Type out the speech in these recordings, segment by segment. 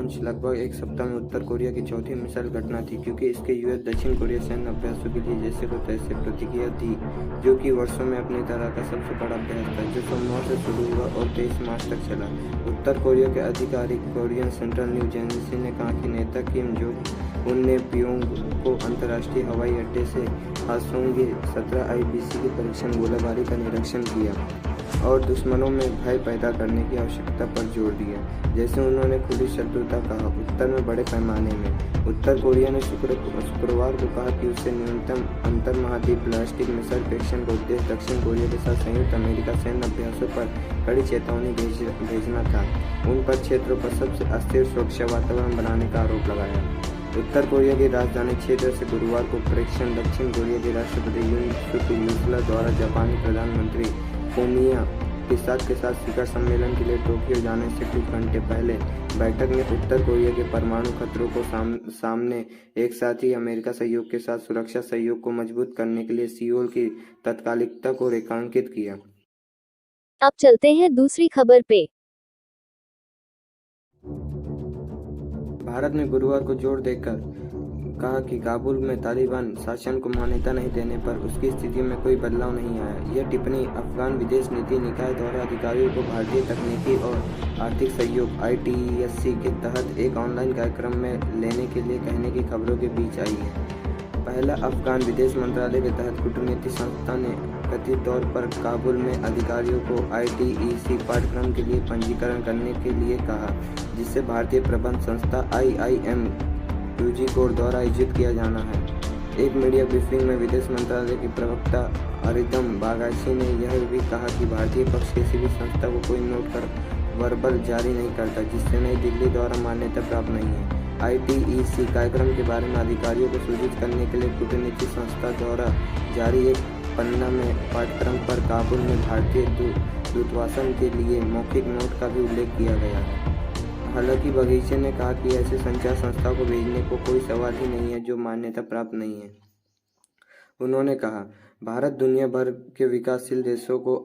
Launch लगभग एक सप्ताह में उत्तर कोरिया की चौथी मिसाइल घटना थी, क्योंकि इसके यूएस दक्षिण कोरिया सैन्य अभ्यासों के लिए जैसे को तैसे प्रतिक्रिया थी, जो कि वर्षों में अपनी तरह का सबसे बड़ा अभ्यास था, जो सोमवार से शुरू हुआ और 23 मार्च तक चला। उत्तर कोरिया के आधिकारिक कोरियन सेंट्रल न्यूज एजेंसी ने कहा कि नेता किम जोंग उन ने प्योंग को अंतर्राष्ट्रीय हवाई अड्डे से हासोंगे 17 आईबीसी की परीक्षण गोलाबारी का निरीक्षण किया और दुश्मनों में भय पैदा करने की आवश्यकता पर जोर दिया। जैसे उन्होंने खुली शत्रुता कहा, उत्तर में बड़े पैमाने में। उत्तर कोरिया ने शुक्रवार को कहा कि उसे न्यूनतम अंतर महाद्वीप बैलिस्टिक मिसाइल परीक्षण का उद्देश्य दक्षिण कोरिया के साथ संयुक्त अमेरिका सैन्य अभ्यासों पर कड़ी चेतावनी भेजना था। उन पर क्षेत्रों पर सबसे अस्थिर सुरक्षा वातावरण बनाने का आरोप लगाया। उत्तर कोरिया की राजधानी क्षेत्र से गुरुवार को परीक्षण दक्षिण कोरिया के राष्ट्रपति यून सुक यूल द्वारा जापानी प्रधानमंत्री फुमियो किशिदा के साथ शिखर सम्मेलन के लिए टोक्यो जाने से कुछ घंटे पहले बैठक में उत्तर कोरिया के परमाणु खतरों को सामने एक साथ ही अमेरिका सहयोग के साथ सुरक्षा सहयोग को मजबूत करने के लिए सियोल की तात्कालिकता को रेखांकित किया। अब चलते हैं दूसरी खबर पे। भारत ने गुरुवार को जोर देकर कहा कि काबुल में तालिबान शासन को मान्यता नहीं देने पर उसकी स्थिति में कोई बदलाव नहीं आया। यह टिप्पणी अफगान विदेश नीति निकाय द्वारा अधिकारियों को भारतीय तकनीकी और आर्थिक सहयोग ITESC के तहत एक ऑनलाइन कार्यक्रम में लेने के लिए कहने की खबरों के बीच आई है। पहला अफगान विदेश मंत्रालय के तहत कूटनीतिक संस्था ने कथित तौर पर काबुल में अधिकारियों को ITEC पाठ्यक्रम के लिए पंजीकरण करने के लिए कहा, जिसे भारतीय प्रबंध संस्था IIM यूजीकोड द्वारा आयोजित किया जाना है। एक मीडिया ब्रीफिंग में विदेश मंत्रालय के प्रवक्ता अरिंदम बागची ने यह भी कहा कि भारतीय पक्ष किसी भी संस्था को कोई नोट कर वर्बल जारी नहीं करता जिससे नई दिल्ली द्वारा मान्यता प्राप्त नहीं है। ITEC कार्यक्रम के बारे में अधिकारियों को सूचित करने के लिए कूटनीतिक संस्था द्वारा जारी एक पन्ना में पाठ्यक्रम पर काबुल में भारतीय दूतावास के लिए मौखिक नोट का भी उल्लेख किया गया है। हालांकि बगीचे ने कहा कि ऐसे संचार संस्था को भेजने को कोई सवाल ही नहीं है जो मान्यता प्राप्त नहीं है। उन्होंने कहा, भारत दुनिया भर के विकासशील देशों को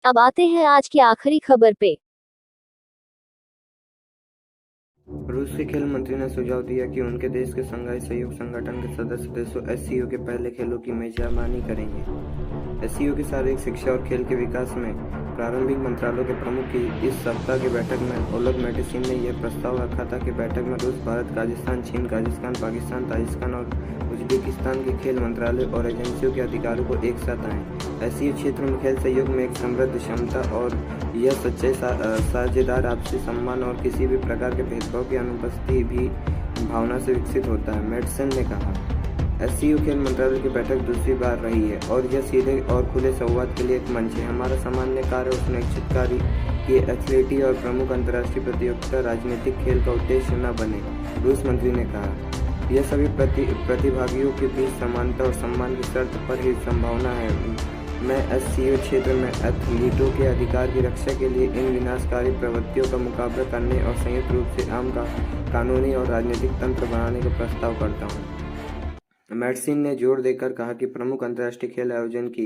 अब आते हैं आज की आखिरी खबर पे। रूस के खेल मंत्री ने सुझाव दिया कि उनके देश के शंघाई सहयोग संगठन के सदस्य देशों SCO के पहले खेलों की मेजबानी करेंगे। SCO की शारीरिक शिक्षा और खेल के विकास में प्रारंभिक मंत्रालयों के प्रमुख की इस सप्ताह की बैठक में ओलेग मेटिसिन ने यह प्रस्ताव रखा था कि बैठक में रूस, भारत, काजाख्स्तान, चीन, कजाकिस्तान, पाकिस्तान, ताजिकिस्तान और उज्बेकिस्तान के खेल मंत्रालय और एजेंसियों के अधिकारियों को एक साथ आए। SCO क्षेत्र में खेल सहयोग में एक समृद्ध क्षमता और यह सच्चे साझेदार आपसी सम्मान और किसी भी प्रकार के भेदभाव की अनुपस्थिति भी भावना से विकसित होता है, मेटिसन ने कहा। SCO खेल मंत्रालय की बैठक दूसरी बार रही है और यह सीधे और खुले संवाद के लिए एक मंच है। हमारा सामान्य कार्य और सुनिश्चित कार्य कि एथलीटी और प्रमुख अंतर्राष्ट्रीय प्रतियोगिता राजनीतिक खेल का उद्देश्य न बने, रूस मंत्री ने कहा। यह सभी प्रतिभागियों के बीच समानता और सम्मान की शर्त पर ही संभावना है। मैं SCO क्षेत्र में एथलीटों के अधिकार की रक्षा के लिए इन विनाशकारी प्रवृत्तियों का मुकाबला करने और संयुक्त रूप से आम का कानूनी और राजनीतिक तंत्र बनाने का प्रस्ताव करता हूँ। मेटिसन ने जोर देकर कहा कि प्रमुख अंतर्राष्ट्रीय खेल आयोजन की